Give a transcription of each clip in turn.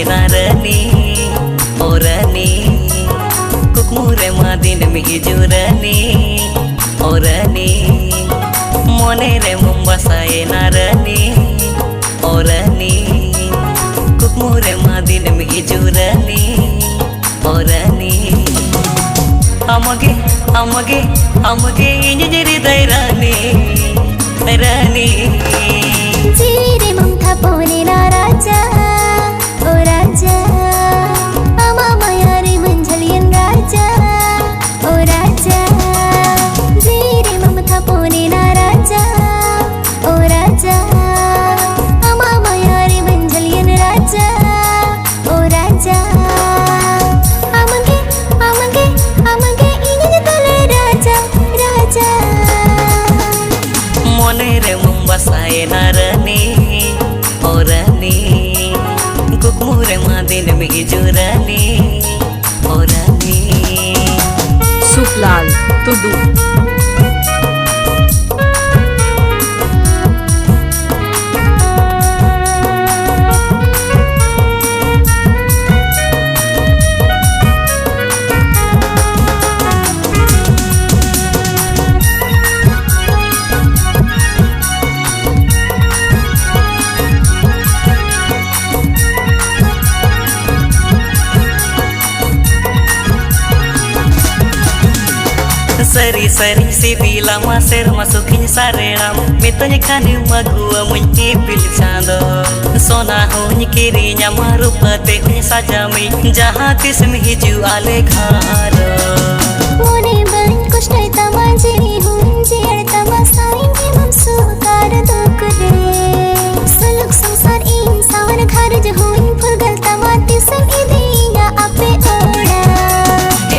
rani orani kukmure madin mi jurani orani monere mumbasai narani orani kukmure madin mi jurani orani amage injiri dairani rani jiri mamta pone na raja o raja ama mayari manjalian raja o raja jiri mamta pone na raja o raja ama mayari manjalian raja o raja amage ini tale raja raja monere mumbasai narani orani kukmure madin mi jurani orani Suklal Tudu seri sibila maser masukin sareram mitanya kani magua menyipil chando sona huny kirinya marupate huny sajami jahatis mi hiju ale kharo mone ban kushtai tama jiri hunji tama sain ki mamsu kar dukre suluk samsar insan ghar jhuin phurgal tama tisam idiya ape oda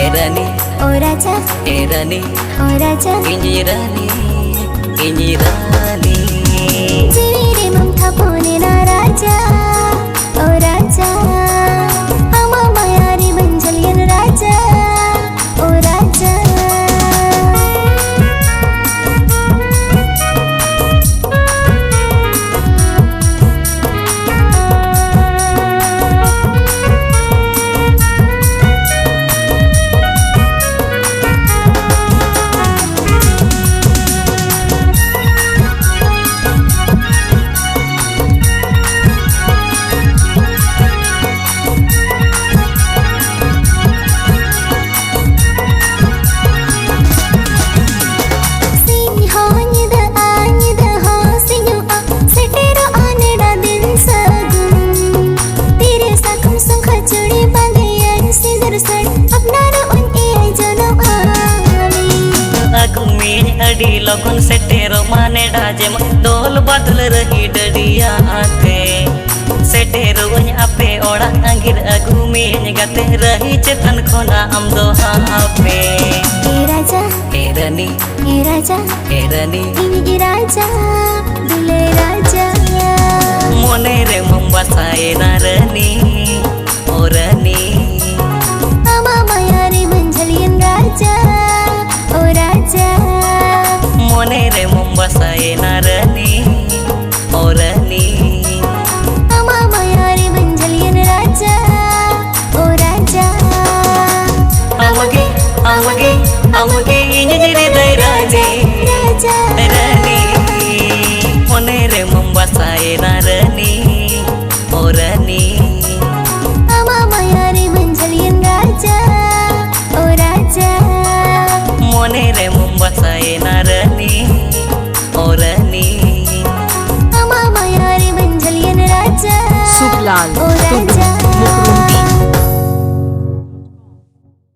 erani o raja erani o raja injirani jiri mamta pone na raja o raja ama mayari manjalian raja o raja adi logon setero mane dajem dol badal rahi dadiya ate setero wany ape ora angir agu min gate rahi chetan khona am do ape raja erani raja erani ini raja dule raja monere mumbasai narani orani ama mayari manjalian raja o raja monere mumbasai narani